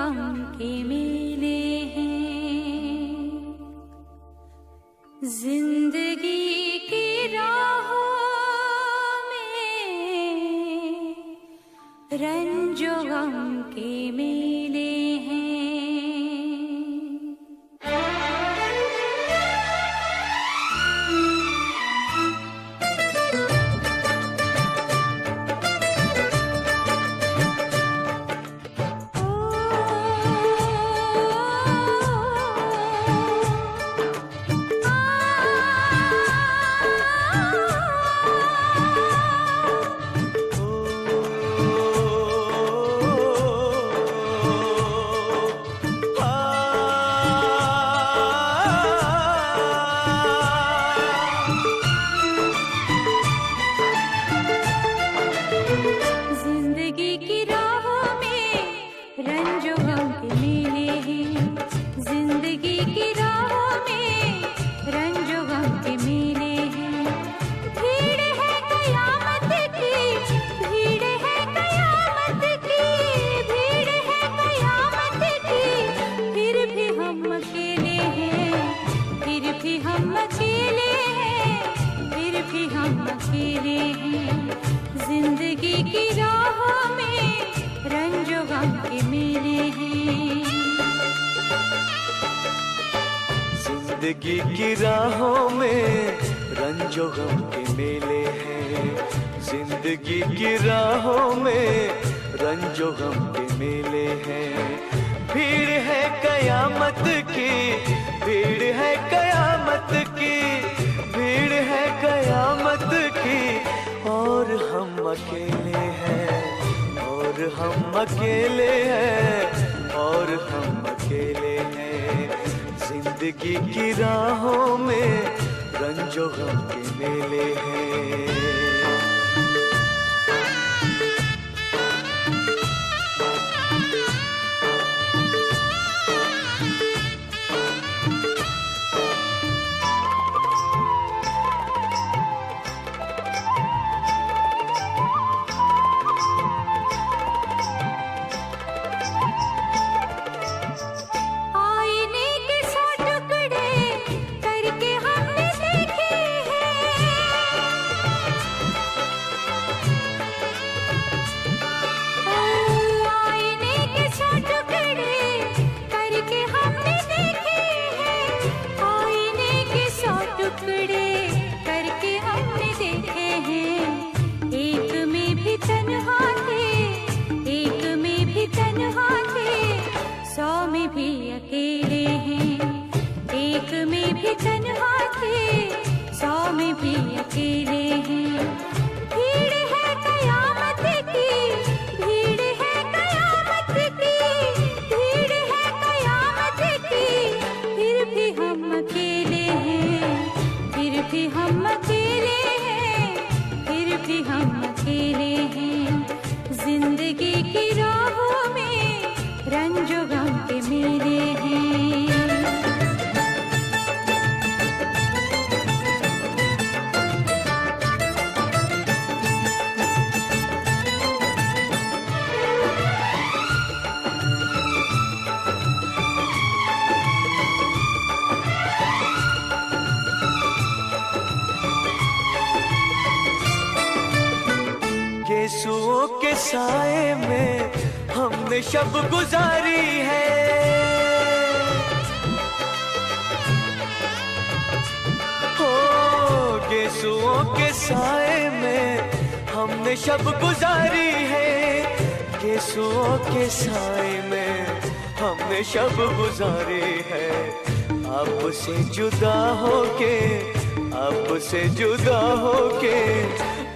गम के मेले हैं। जिंदगी की राहों में रंजो गम के मेले हैं। जिंदगी की राहों में रंजो गम के मेले हैं। जिंदगी की राहों में रंजो गम के मेले हैं। जिंदगी की राहों में रंजो गम के मेले हैं। भीड़ है कयामत की, भीड़ है कयामत की, भीड़ है कयामत की, और हम अकेले हैं, और हम अकेले हैं, और हम अकेले हैं। जिंदगी की राहों में रंजो गम के मेले हैं। भी अकेले हैं, एक में भी तन्हा थे, 100 में भी अकेले हैं। भीड़ है कयामत की, भीड़ है कयामत की, भीड़ है कयामत की, फिर भी हम अकेले हैं, फिर भी हम अकेले हैं, फिर भी हम अकेले हैं। जिंदगी की राहों में रंजो गम के मेले हैं। यीशुओं के साए में हमने शब गुजारी है। हो यीशुओं के साए में हमने शब गुजारी है। यीशुओं के साए में हमने शब गुजारी है। आपसे जुदा होके, आपसे जुदा होके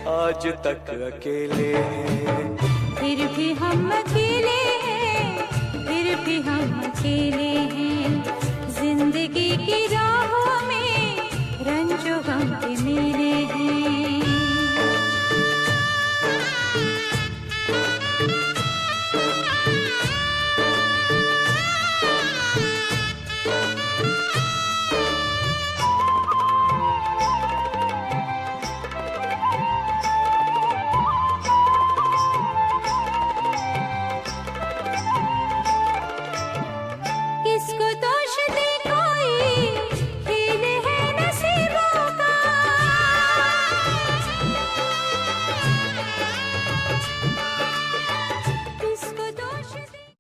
आज तक अकेले हैं। फिर भी हम अकेले हैं, फिर भी हम अकेले हैं। जिंदगी की राहों में रंजो गम के मेले हैं।